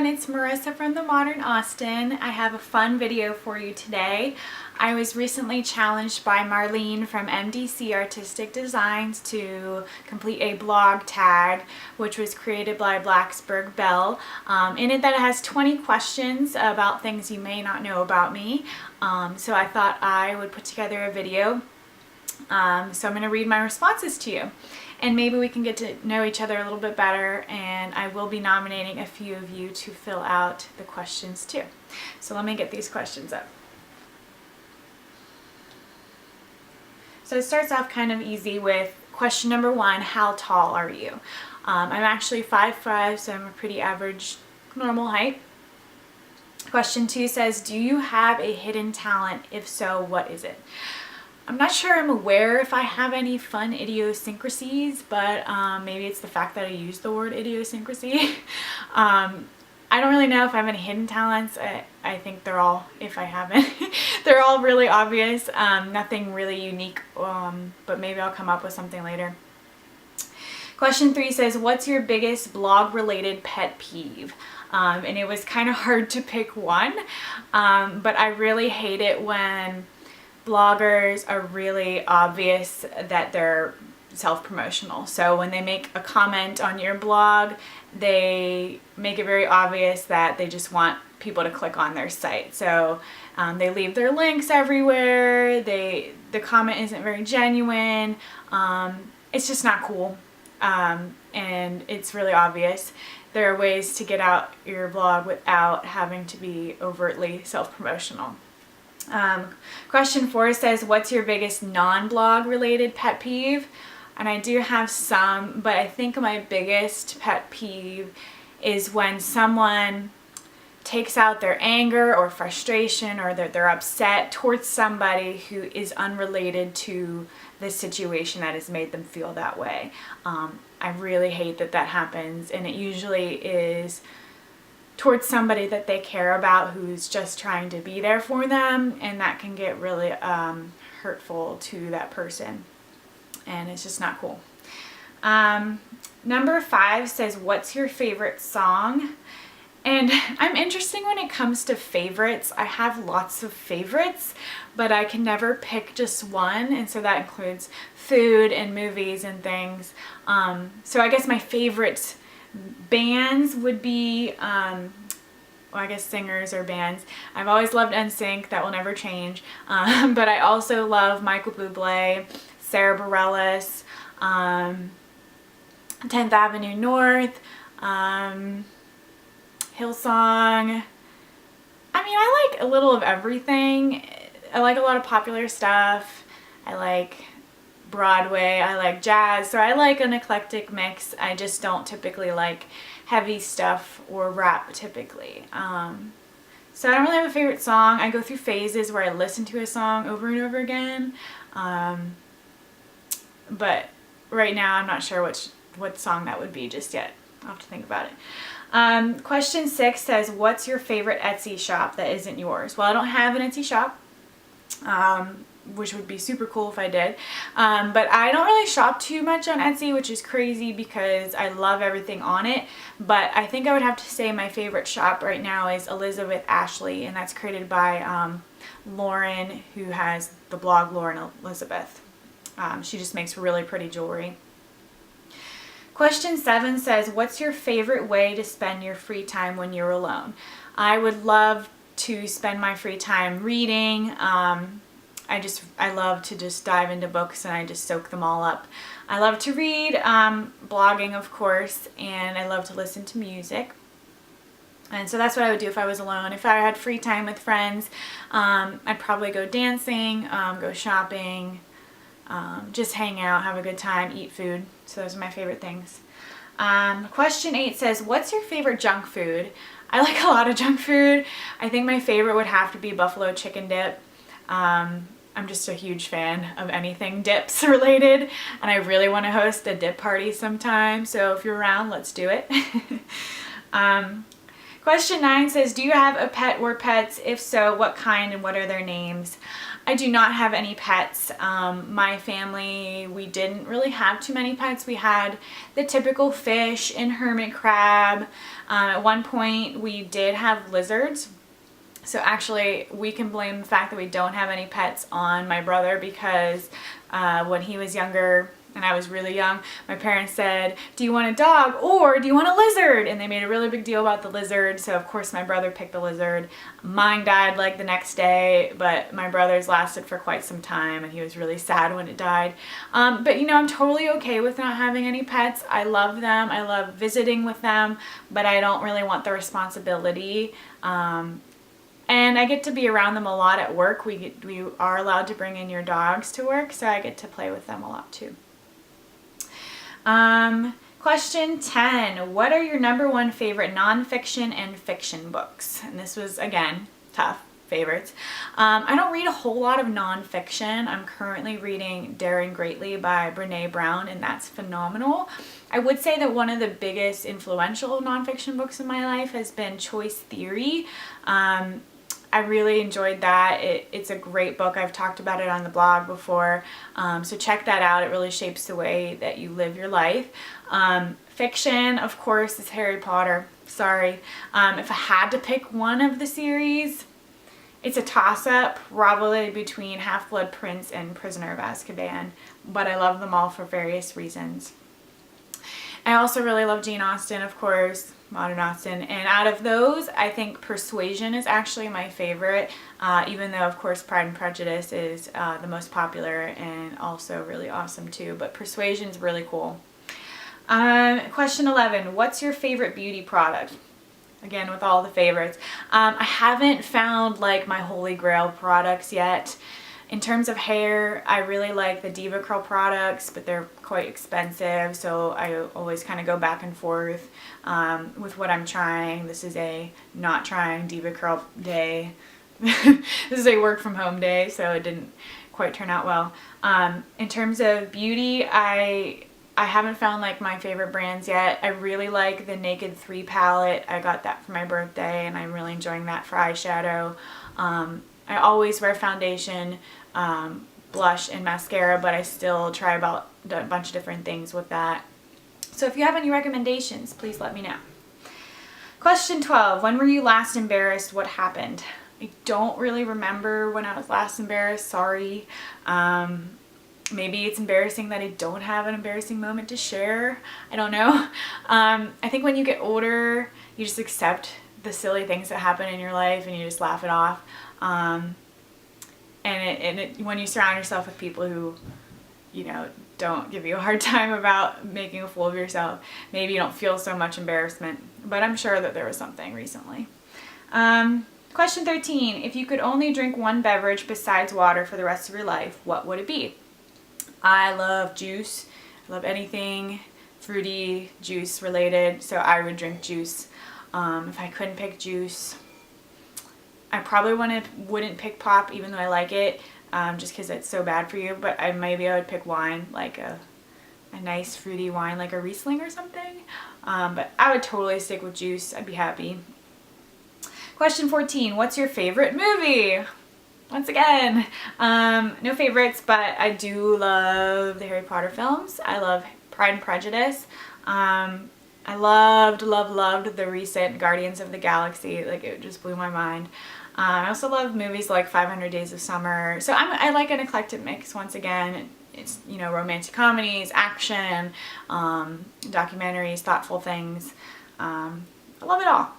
everyone, it's Marissa from the Modern Austin. I have a fun video for you today. I was recently challenged by Marlene from MDC Artistic Designs to complete a blog tag, which was created by Blacksburg Bell. In it that has 20 questions about things you may not know about me. So I thought I would put together a video. So I'm going to read my responses to you. And maybe we can get to know each other a little bit better, and I will be nominating a few of you to fill out the questions too. So let me get these questions up. So it starts off kind of easy with question number 1, how tall are you? I'm actually 5'5", so I'm a pretty average, normal height. Question 2 says, do you have a hidden talent? If so, what is it? I'm not sure I'm aware if I have any fun idiosyncrasies, but maybe it's the fact that I use the word idiosyncrasy. I don't really know if I have any hidden talents. I think they're all, if I haven't, they're all really obvious. Nothing really unique, but maybe I'll come up with something later. Question 3 says, what's your biggest blog-related pet peeve? And it was kind of hard to pick one, but I really hate it when bloggers are really obvious that they're self-promotional. So when they make a comment on your blog, they make it very obvious that they just want people to click on their site. So they leave their links everywhere. The comment isn't very genuine. It's just not cool. And it's really obvious. There are ways to get out your blog without having to be overtly self-promotional. Question 4 says, what's your biggest non-blog related pet peeve? And I do have some, but I think my biggest pet peeve is when someone takes out their anger or frustration or they're upset towards somebody who is unrelated to the situation that has made them feel that way. I really hate that that happens, and it usually is towards somebody that they care about who's just trying to be there for them, and that can get really hurtful to that person, and it's just not cool. Number 5 says, what's your favorite song? And I'm interesting when it comes to favorites. I have lots of favorites, but I can never pick just one, and so that includes food and movies and things. So I guess my favorite bands would be, well, I guess singers or bands. I've always loved NSYNC, that will never change. But I also love Michael Bublé, Sarah Bareilles, 10th Avenue North, Hillsong. I mean, I like a little of everything. I like a lot of popular stuff. I like Broadway, I like jazz, so I like an eclectic mix. I just don't typically like heavy stuff or rap typically. So I don't really have a favorite song. I go through phases where I listen to a song over and over again, but right now I'm not sure what song that would be just yet. I'll have to think about it. Question 6 says, what's your favorite Etsy shop that isn't yours? Well, I don't have an Etsy shop, which would be super cool if I did. But I don't really shop too much on Etsy, which is crazy because I love everything on it. But I think I would have to say my favorite shop right now is Elizabeth Ashley, and that's created by Lauren, who has the blog Lauren Elizabeth. She just makes really pretty jewelry. Question 7 says, what's your favorite way to spend your free time when you're alone? I would love to spend my free time reading. I love to just dive into books and I just soak them all up. I love to read, blogging of course, and I love to listen to music. And so that's what I would do if I was alone. If I had free time with friends, I'd probably go dancing, go shopping, just hang out, have a good time, eat food. So those are my favorite things. Question 8 says, what's your favorite junk food? I like a lot of junk food. I think my favorite would have to be buffalo chicken dip. I'm just a huge fan of anything dips related, and I really want to host a dip party sometime, so if you're around, let's do it. Question 9 says, do you have a pet or pets? If so, what kind and what are their names? I do not have any pets. My family, we didn't really have too many pets. We had the typical fish and hermit crab. At one point we did have lizards. So actually we can blame the fact that we don't have any pets on my brother, because when he was younger and I was really young, my parents said, do you want a dog or do you want a lizard? And they made a really big deal about the lizard. So of course my brother picked the lizard. Mine died like the next day, but my brother's lasted for quite some time and he was really sad when it died. But you know, I'm totally okay with not having any pets. I love them. I love visiting with them, but I don't really want the responsibility. And I get to be around them a lot at work. We are allowed to bring in your dogs to work, so I get to play with them a lot too. Question 10. What are your #1 favorite nonfiction and fiction books? And this was, again, tough favorites. I don't read a whole lot of nonfiction. I'm currently reading Daring Greatly by Brene Brown, and that's phenomenal. I would say that one of the biggest influential nonfiction books in my life has been Choice Theory. I really enjoyed that. It's a great book. I've talked about it on the blog before, so check that out. It really shapes the way that you live your life. Fiction, of course, is Harry Potter. Sorry. If I had to pick one of the series, it's a toss-up, probably between Half-Blood Prince and Prisoner of Azkaban, but I love them all for various reasons. I also really love Jane Austen, of course, Modern Austen, and out of those, I think Persuasion is actually my favorite, even though, of course, Pride and Prejudice is the most popular and also really awesome too, but Persuasion's really cool. Question 11, what's your favorite beauty product? Again, with all the favorites. I haven't found like my holy grail products yet. In terms of hair, I really like the Diva Curl products, but they're quite expensive, so I always kind of go back and forth with what I'm trying. This is a not trying Diva Curl day. This is a work from home day, so it didn't quite turn out well. In terms of beauty, I haven't found like my favorite brands yet. I really like the Naked 3 palette. I got that for my birthday and I'm really enjoying that for eyeshadow. I always wear foundation, blush, and mascara, but I still try about a bunch of different things with that. So if you have any recommendations, please let me know. Question 12, when were you last embarrassed? What happened? I don't really remember when I was last embarrassed, sorry. Maybe it's embarrassing that I don't have an embarrassing moment to share. I don't know. I think when you get older, you just accept the silly things that happen in your life and you just laugh it off. When you surround yourself with people who, you know, don't give you a hard time about making a fool of yourself, maybe you don't feel so much embarrassment. But I'm sure that there was something recently. Question 13. If you could only drink one beverage besides water for the rest of your life, what would it be? I love juice. I love anything fruity, juice related, so I would drink juice. If I couldn't pick juice, I probably wouldn't pick pop, even though I like it, just because it's so bad for you, but maybe I would pick wine, like a nice fruity wine, like a Riesling or something. But I would totally stick with juice. I'd be happy. Question 14. What's your favorite movie? Once again, no favorites, but I do love the Harry Potter films. I love Pride and Prejudice. I loved the recent Guardians of the Galaxy. Like, it just blew my mind. I also love movies like 500 Days of Summer. So I like an eclectic mix. Once again, it's, you know, romantic comedies, action, documentaries, thoughtful things. I love it all.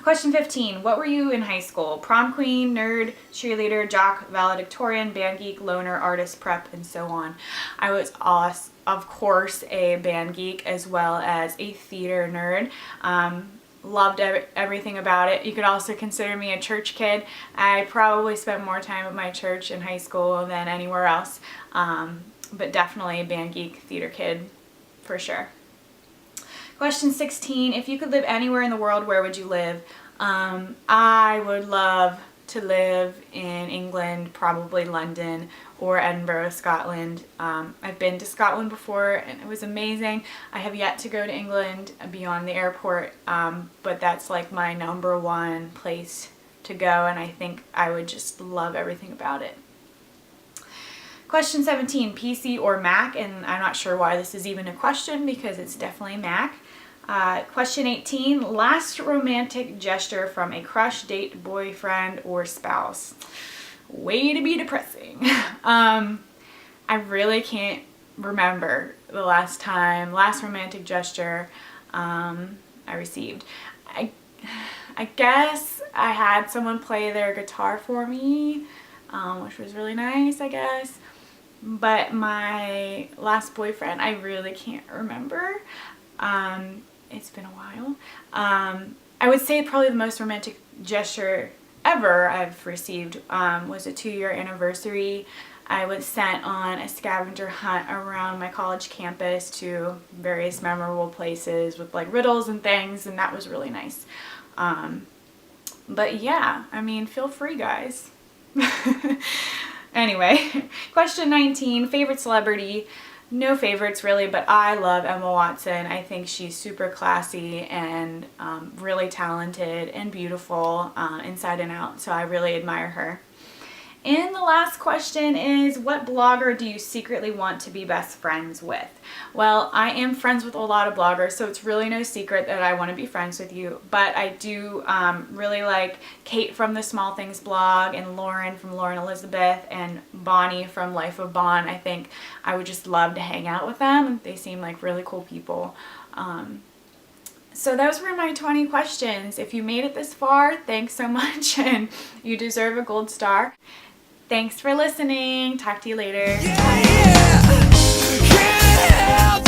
Question 15. What were you in high school? Prom queen, nerd, cheerleader, jock, valedictorian, band geek, loner, artist, prep, and so on. I was, of course, a band geek as well as a theater nerd. Loved everything about it. You could also consider me a church kid. I probably spent more time at my church in high school than anywhere else. But definitely a band geek, theater kid, for sure. Question 16, if you could live anywhere in the world, where would you live? I would love to live in England, probably London or Edinburgh, Scotland. I've been to Scotland before and it was amazing. I have yet to go to England beyond the airport, but that's like my #1 place to go, and I think I would just love everything about it. Question 17, PC or Mac, and I'm not sure why this is even a question because it's definitely Mac. Question 18, last romantic gesture from a crush, date, boyfriend, or spouse. Way to be depressing. I really can't remember the last romantic gesture I received. I guess I had someone play their guitar for me, which was really nice, I guess. But my last boyfriend, I really can't remember. It's been a while. I would say probably the most romantic gesture ever I've received was a 2-year anniversary. I was sent on a scavenger hunt around my college campus to various memorable places with like riddles and things, and that was really nice. But yeah, I mean, feel free, guys. Anyway, question 19, favorite celebrity. No favorites really, but I love Emma Watson. I think she's super classy and really talented and beautiful inside and out, so I really admire her. And the last question is, what blogger do you secretly want to be best friends with? Well, I am friends with a lot of bloggers, so it's really no secret that I want to be friends with you. But I do really like Kate from the Small Things blog, and Lauren from Lauren Elizabeth, and Bonnie from Life of Bon. I think I would just love to hang out with them. They seem like really cool people. So those were my 20 questions. If you made it this far, thanks so much, and you deserve a gold star. Thanks for listening. Talk to you later. Yeah, yeah.